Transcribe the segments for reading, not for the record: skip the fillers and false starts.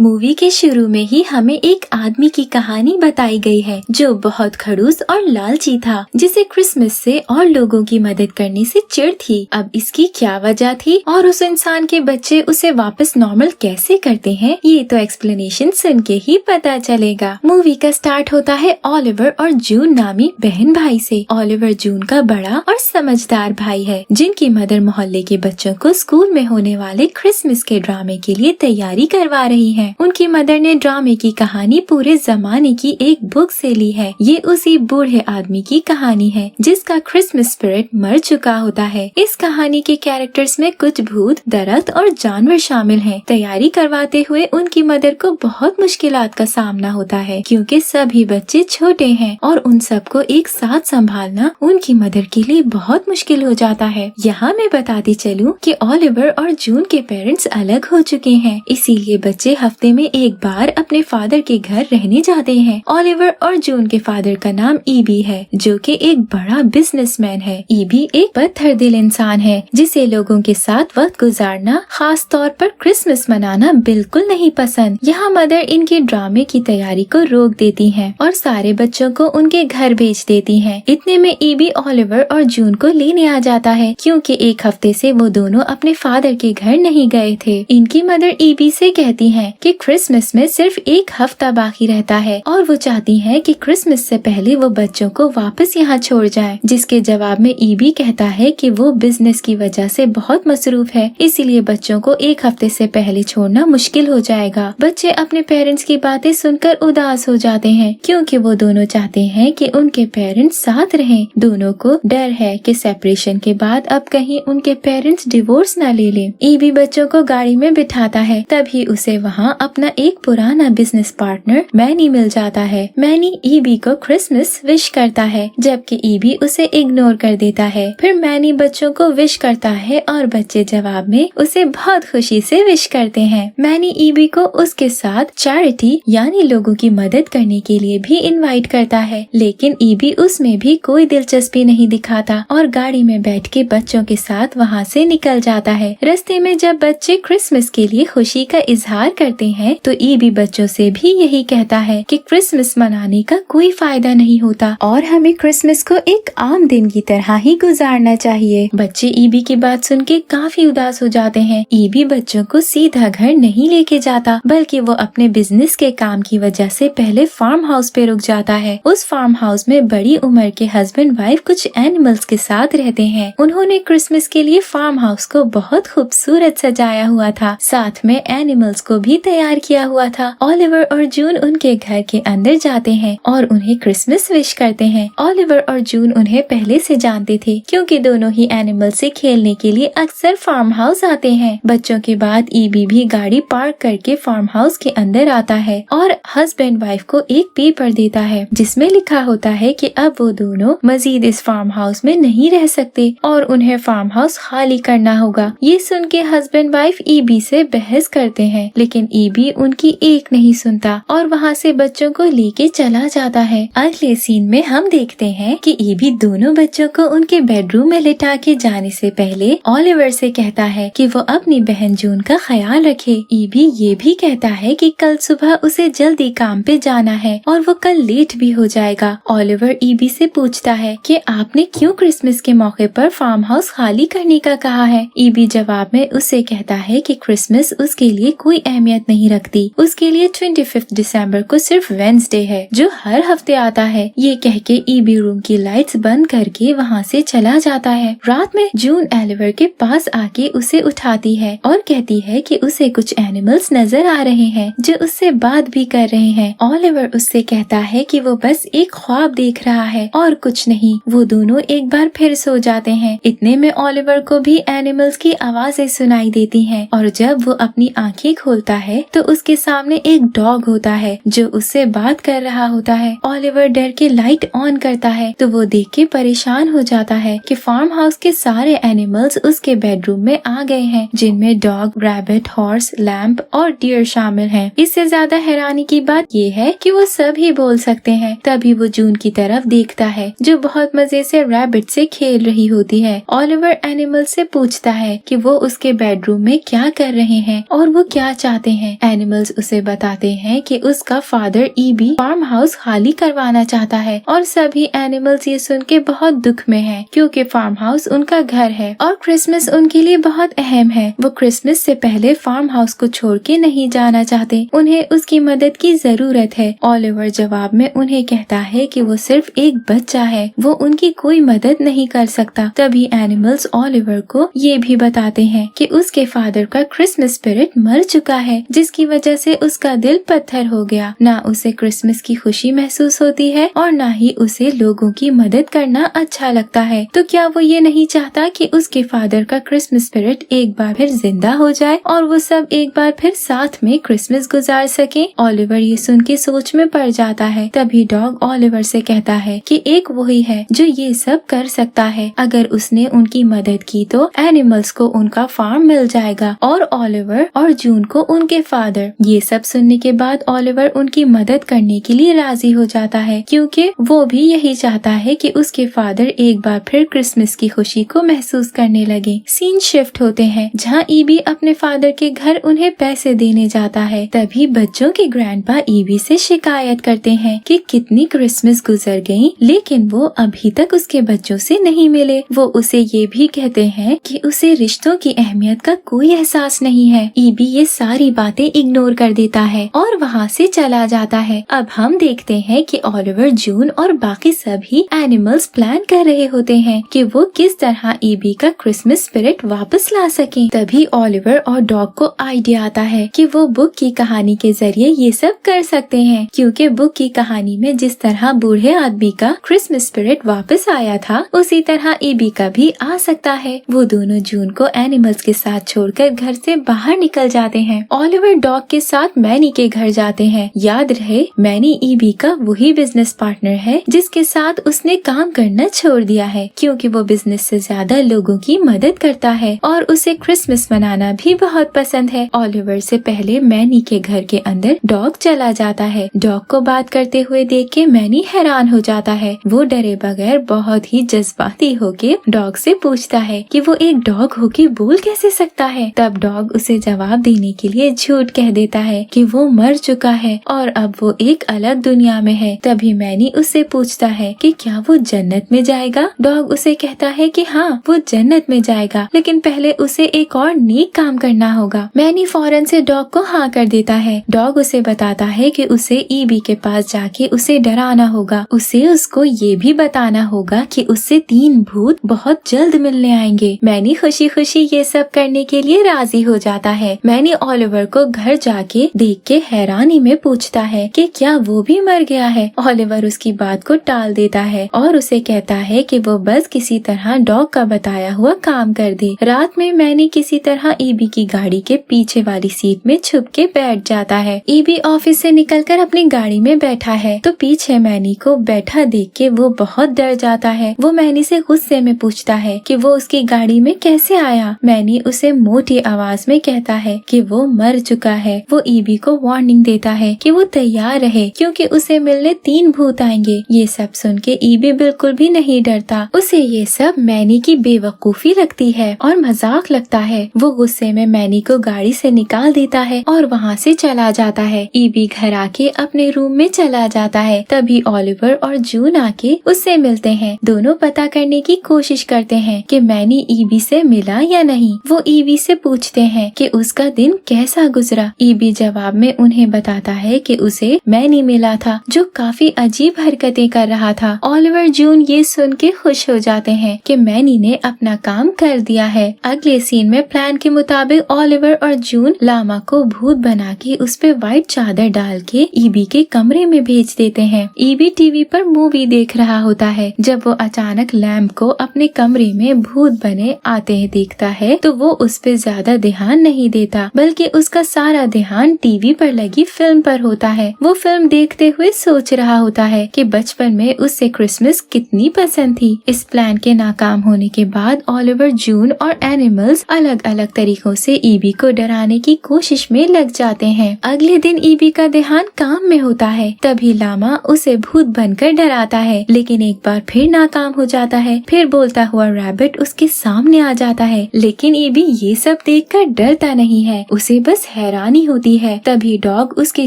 Movie के शुरू में ही हमें एक आदमी की कहानी बताई गई है जो बहुत खड़ूस और लालची था, जिसे क्रिसमस से और लोगों की मदद करने से चिढ़ थी। अब इसकी क्या वजह थी और उस इंसान के बच्चे उसे वापस नॉर्मल कैसे करते हैं, ये तो एक्सप्लेनेशन सुन के ही पता चलेगा। मूवी का स्टार्ट होता है ऑलिवर और जून नामी बहन भाई से। ऑलिवर जून का बड़ा और समझदार भाई है, जिनकी मदर मोहल्ले के बच्चों को स्कूल में होने वाले क्रिसमस के ड्रामे के लिए तैयारी करवा रही है। उनकी मदर ने ड्रामे की कहानी पूरे जमाने की एक बुक से ली है। ये उसी बूढ़े आदमी की कहानी है जिसका क्रिसमस स्पिरिट मर चुका होता है। इस कहानी के कैरेक्टर्स में कुछ भूत, दरख्त और जानवर शामिल हैं। तैयारी करवाते हुए उनकी मदर को बहुत मुश्किलात का सामना होता है, क्योंकि सभी बच्चे छोटे हैं और उन सबको एक साथ संभालना उनकी मदर के लिए बहुत मुश्किल हो जाता है। यहाँ मैं बताती चलूँ कि ऑलिवर और जून के पेरेंट्स अलग हो चुके हैं, इसीलिए बच्चे हफ्ते में एक बार अपने फादर के घर रहने जाते हैं। ऑलिवर और जून के फादर का नाम ईबी है, जो कि एक बड़ा बिजनेसमैन है। ईबी एक पत्थर दिल इंसान है जिसे लोगों के साथ वक्त गुजारना, खास तौर पर क्रिसमस मनाना बिल्कुल नहीं पसंद। यहाँ मदर इनके ड्रामे की तैयारी को रोक देती है और सारे बच्चों को उनके घर भेज देती है। इतने में ईबी ऑलिवर और जून को लेने आ जाता है, क्योंकि एक हफ्ते से वो दोनों अपने फादर के घर नहीं गए थे। इनकी मदर ईबी से कहती है कि क्रिसमस में सिर्फ एक हफ्ता बाकी रहता है और वो चाहती है कि क्रिसमस से पहले वो बच्चों को वापस यहाँ छोड़ जाए। जिसके जवाब में ईबी कहता है कि वो बिजनेस की वजह से बहुत मसरूफ है, इसीलिए बच्चों को एक हफ्ते से पहले छोड़ना मुश्किल हो जाएगा। बच्चे अपने पेरेंट्स की बातें सुनकर उदास हो जाते हैं, क्योंकि वो दोनों चाहते हैं कि उनके पेरेंट्स साथ रहें। दोनों को डर है कि सेपरेशन के बाद अब कहीं उनके पेरेंट्स डिवोर्स न ले लें। ईबी बच्चों को गाड़ी में बिठाता है, तभी उसे वहाँ अपना एक पुराना बिजनेस पार्टनर मैनी मिल जाता है। मैनी ईबी को क्रिसमस विश करता है, जबकि ईबी उसे इग्नोर कर देता है। फिर मैनी बच्चों को विश करता है और बच्चे जवाब में उसे बहुत खुशी से विश करते हैं। मैनी ईबी को उसके साथ चैरिटी यानी लोगों की मदद करने के लिए भी इनवाइट करता है, लेकिन ईबी उसमें भी कोई दिलचस्पी नहीं दिखाता और गाड़ी में बैठ के बच्चों के साथ वहाँ से निकल जाता है। रास्ते में जब बच्चे क्रिसमस के लिए खुशी का इजहार करते हैं तो ईबी बच्चों से भी यही कहता है कि क्रिसमस मनाने का कोई फायदा नहीं होता और हमें क्रिसमस को एक आम दिन की तरह ही गुजारना चाहिए। बच्चे ईबी की बात सुन के काफी उदास हो जाते हैं। ईबी बच्चों को सीधा घर नहीं लेके जाता, बल्कि वो अपने बिजनेस के काम की वजह से पहले फार्म हाउस पे रुक जाता है। उस फार्म हाउस में बड़ी उम्र के हस्बैंड वाइफ कुछ एनिमल्स के साथ रहते हैं। उन्होंने क्रिसमस के लिए फार्म हाउस को बहुत खूबसूरत सजाया हुआ था, साथ में एनिमल्स को भी तैयार किया हुआ था। ऑलिवर और जून उनके घर के अंदर जाते हैं और उन्हें क्रिसमस विश करते हैं। ऑलिवर और जून उन्हें पहले से जानते थे, क्योंकि दोनों ही एनिमल से खेलने के लिए अक्सर फार्म हाउस आते हैं। बच्चों के बाद ईबी भी गाड़ी पार्क करके फार्म हाउस के अंदर आता है और हस्बैंड वाइफ को एक पेपर देता है, जिसमें लिखा होता है कि अब वो दोनों मजीद इस फार्म हाउस में नहीं रह सकते और उन्हें फार्म हाउस खाली करना होगा। ये सुन के हस्बैंड वाइफ ईबी से बहस करते हैं, लेकिन ईबी उनकी एक नहीं सुनता और वहाँ से बच्चों को लेके चला जाता है। अगले सीन में हम देखते हैं कि ईबी दोनों बच्चों को उनके बेडरूम में लिटा के जाने से पहले ऑलिवर से कहता है कि वो अपनी बहन जून का ख्याल रखे। ईबी ये भी कहता है कि कल सुबह उसे जल्दी काम पे जाना है और वो कल लेट भी हो जाएगा। ऑलिवर ईबी से पूछता है कि आपने क्यों क्रिसमस के मौके पर फार्म हाउस खाली करने का कहा है। ईबी जवाब में उसे कहता है कि क्रिसमस उसके लिए कोई अहमियत नहीं रखती, उसके लिए 25 दिसंबर को सिर्फ वेडनेसडे है जो हर हफ्ते आता है। ये कह के ईबी रूम की लाइट्स बंद करके वहाँ से चला जाता है। रात में जून ऑलिवर के पास आके उसे उठाती है और कहती है कि उसे कुछ एनिमल्स नजर आ रहे हैं जो उससे बात भी कर रहे हैं। ऑलिवर उससे कहता है कि वो बस एक ख्वाब देख रहा है और कुछ नहीं। वो दोनों एक बार फिर सो जाते हैं। इतने में ऑलिवर को भी एनिमल्स की आवाजें सुनाई देती हैं और जब वो अपनी आंखें खोलता है तो उसके सामने एक डॉग होता है जो उससे बात कर रहा होता है। ऑलिवर डर के लाइट ऑन करता है तो वो देख के परेशान हो जाता है कि फार्म हाउस के सारे एनिमल्स उसके बेडरूम में आ गए हैं, जिनमें डॉग, रैबिट, हॉर्स, लैम्प और डियर शामिल हैं। इससे ज्यादा हैरानी की बात ये है कि वो सभी बोल सकते हैं। तभी वो जून की तरफ देखता है जो बहुत मजे से रैबिट से खेल रही होती है। ऑलिवर एनिमल से पूछता है कि वो उसके बेडरूम में क्या कर रहे हैं और वो क्या चाहते हैं। हैं। एनिमल्स उसे बताते हैं कि उसका फादर ईबी फार्म हाउस खाली करवाना चाहता है और सभी एनिमल्स ये सुन के बहुत दुख में हैं क्योंकि फार्म हाउस उनका घर है और क्रिसमस उनके लिए बहुत अहम है। वो क्रिसमस से पहले फार्म हाउस को छोड़ के नहीं जाना चाहते, उन्हें उसकी मदद की जरूरत है। ओलिवर जवाब में उन्हें कहता है कि वो सिर्फ एक बच्चा है, वो उनकी कोई मदद नहीं कर सकता। तभी एनिमल्स ओलिवर को ये भी बताते हैं कि उसके फादर का क्रिसमस स्पिरिट मर चुका है, जिसकी वजह से उसका दिल पत्थर हो गया। ना उसे क्रिसमस की खुशी महसूस होती है और ना ही उसे लोगों की मदद करना अच्छा लगता है। तो क्या वो ये नहीं चाहता कि उसके फादर का क्रिसमस स्पिरिट एक बार फिर जिंदा हो जाए और वो सब एक बार फिर साथ में क्रिसमस गुजार सके? ओलिवर ये सुन के सोच में पड़ जाता है। तभी डॉग ओलिवर से कहता है कि एक वही है जो ये सब कर सकता है। अगर उसने उनकी मदद की तो एनिमल्स को उनका फार्म मिल जाएगा और ओलिवर और जून को उनके फादर। ये सब सुनने के बाद ओलिवर उनकी मदद करने के लिए राजी हो जाता है क्योंकि वो भी यही चाहता है कि उसके फादर एक बार फिर क्रिसमस की खुशी को महसूस करने लगे। सीन शिफ्ट होते हैं जहाँ ईबी अपने फादर के घर उन्हें पैसे देने जाता है। तभी बच्चों के ग्रैंडपा ईबी से शिकायत करते हैं कि कितनी क्रिसमस गुजर गई लेकिन वो अभी तक उसके बच्चों से नहीं मिले। वो उसे ये भी कहते हैं कि उसे रिश्तों की अहमियत का कोई एहसास नहीं है। ईबी ये सारी बातें इग्नोर कर देता है और वहाँ से चला जाता है। अब हम देखते हैं कि ओलिवर, जून और बाकी सभी एनिमल्स प्लान कर रहे होते हैं कि वो किस तरह ईबी का क्रिसमस स्पिरिट वापस ला सकें। तभी ओलिवर और डॉग को आइडिया आता है कि वो बुक की कहानी के जरिए ये सब कर सकते हैं क्योंकि बुक की कहानी में जिस तरह बूढ़े आदमी का क्रिसमस स्पिरिट वापस आया था उसी तरह ईबी का भी आ सकता है। वो दोनों जून को एनिमल्स के साथ छोड़कर घर से बाहर निकल जाते हैं। ओलिवर डॉग के साथ मैनी के घर जाते हैं। याद रहे, मैनी ईबी का वही बिजनेस पार्टनर है जिसके साथ उसने काम करना छोड़ दिया है क्योंकि वो बिजनेस से ज्यादा लोगों की मदद करता है और उसे क्रिसमस मनाना भी बहुत पसंद है। ओलिवर से पहले मैनी के घर के अंदर डॉग चला जाता है। डॉग को बात करते हुए देख के मैनी हैरान हो जाता है। वो डरे बगैर बहुत ही जज्बाती होके डॉग से पूछता है कि वो एक डॉग होके बोल कैसे सकता है। तब डॉग उसे जवाब देने के लिए झूठ कह देता है कि वो मर चुका है और अब वो एक अलग दुनिया में है। तभी मैनी उससे पूछता है कि क्या वो जन्नत में जाएगा। डॉग उसे कहता है कि हाँ, वो जन्नत में जाएगा लेकिन पहले उसे एक और नेक काम करना होगा। मैनी फौरन से डॉग को हाँ कर देता है। डॉग उसे बताता है कि उसे ईबी के पास जाके उसे डराना होगा। उसे उसको ये भी बताना होगा कि उससे 3 भूत बहुत जल्द मिलने आएंगे। मैनी खुशी खुशी ये सब करने के लिए राजी हो जाता है। मैनी ओलिवर को घर जाके देख के हैरानी में पूछता है कि क्या वो भी मर गया है। ओलिवर उसकी बात को टाल देता है और उसे कहता है कि वो बस किसी तरह डॉग का बताया हुआ काम कर दे। रात में मैनी किसी तरह ईबी की गाड़ी के पीछे वाली सीट में छुप के बैठ जाता है। ईबी ऑफिस से निकलकर अपनी गाड़ी में बैठा है तो पीछे मैनी को बैठा देख के वो बहुत डर जाता है। वो मैनी से गुस्से में पूछता है कि वो उसकी गाड़ी में कैसे आया। मैनी उसे मोटी आवाज में कहता है कि वो मर चुका है। वो ईबी को वार्निंग देता है कि वो तैयार रहे क्योंकि उसे मिलने 3 भूत आएंगे। ये सब सुन के ईबी बिल्कुल भी नहीं डरता। उसे ये सब मैनी की बेवकूफी लगती है और मजाक लगता है। वो गुस्से में मैनी को गाड़ी से निकाल देता है और वहाँ से चला जाता है। ईबी घर आके अपने रूम में चला जाता है। तभी ओलिवर और जून आके उससे मिलते हैं। दोनों पता करने की कोशिश करते हैं कि मैनी ईबी से मिला या नहीं। वो ईबी से पूछते हैं कि उसका दिन कैसा गुजरा। ईबी जवाब में उन्हें बताता है कि उसे मैनी मिला था जो काफी अजीब हरकतें कर रहा था। ओलिवर जून ये सुन के खुश हो जाते हैं कि मैनी ने अपना काम कर दिया है। अगले सीन में प्लान के मुताबिक ओलिवर और जून लामा को भूत बना के उस पे व्हाइट चादर डाल के ईबी के कमरे में भेज देते हैं। ईबी टीवी पर मूवी देख रहा होता है जब वो अचानक लैम्प को अपने कमरे में भूत बने आते हैं देखता है तो वो उस पे ज्यादा ध्यान नहीं देता बल्कि उसका सारा ध्यान टीवी पर लगी फिल्म पर होता है। वो फिल्म देखते हुए सोच रहा होता है कि बचपन में उससे क्रिसमस कितनी पसंद थी। इस प्लान के नाकाम होने के बाद ओलिवर, जून और एनिमल्स अलग अलग तरीकों से ईबी को डराने की कोशिश में लग जाते हैं। अगले दिन ईबी का ध्यान काम में होता है। तभी लामा उसे भूत बनकर डराता है लेकिन एक बार फिर नाकाम हो जाता है। फिर बोलता हुआ रैबिट उसके सामने आ जाता है लेकिन ईबी ये सब देखकर डरता नहीं है। उसे बस हैरानी होती है। तभी डॉग उसके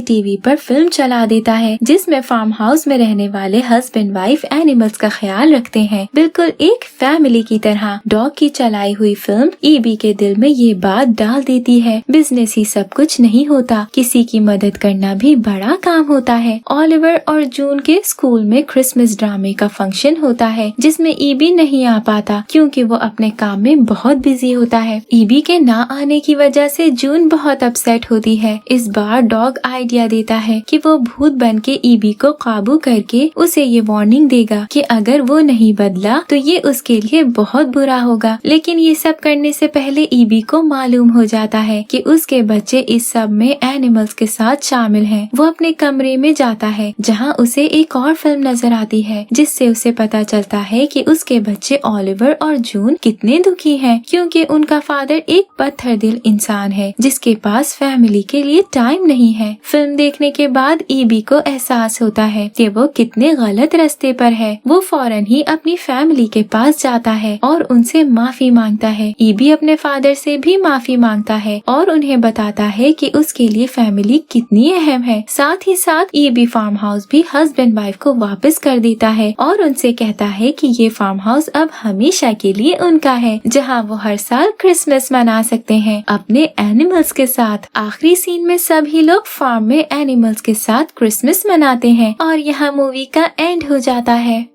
टीवी पर फिल्म चला देता है जिसमें फार्म हाउस में रहने वाले हस्बैंड वाइफ एनिमल्स का ख्याल रखते हैं, बिल्कुल एक फैमिली की तरह। डॉग की चलाई हुई फिल्म ईबी के दिल में ये बात डाल देती है, बिजनेस ही सब कुछ नहीं होता, किसी की मदद करना भी बड़ा काम होता है। ओलिवर और जून के स्कूल में क्रिसमस ड्रामे का फंक्शन होता है जिसमें ईबी नहीं आ पाता क्योंकि वो अपने काम में बहुत बिजी होता है। ईबी के ना आने की वजह से जून बहुत अपसेट होती है। इस बार डॉग आइडिया देता है कि वो भूत बन के ईबी को काबू करके उसे ये वार्निंग देगा कि अगर वो नहीं बदला तो ये उसके लिए बहुत बुरा होगा। लेकिन ये सब करने से पहले ईबी को मालूम हो जाता है कि उसके बच्चे इस सब में एनिमल्स के साथ शामिल हैं। वो अपने कमरे में जाता है जहाँ उसे एक और फिल्म नजर आती है जिससे उसे पता चलता है कि उसके बच्चे ओलिवर और जून कितने दुखी हैं क्योंकि उनका फादर एक पत्थर दिल इंसान है जिसके पास फैमिली के लिए टाइम नहीं है। फिल्म देखने के बाद ईबी को एहसास होता है कि वो कितने गलत रास्ते पर है। वो फौरन ही अपनी फैमिली के पास जाता है और उनसे माफी मांगता है। ईबी अपने फादर से भी माफी मांगता है और उन्हें बताता है कि उसके लिए फैमिली कितनी अहम है। साथ ही साथ ईबी फार्म हाउस भी हस्बैंड वाइफ को वापस कर देता है और उनसे कहता है कि ये फार्म हाउस अब हमेशा के लिए उनका है जहाँ वो हर साल क्रिसमस मना सकते हैं अपने एनिमल्स के साथ। आखिरी सीन में सभी लोग फार्म में एनिमल्स के साथ क्रिसमस मनाते हैं और यहाँ मूवी का एंड हो जाता है।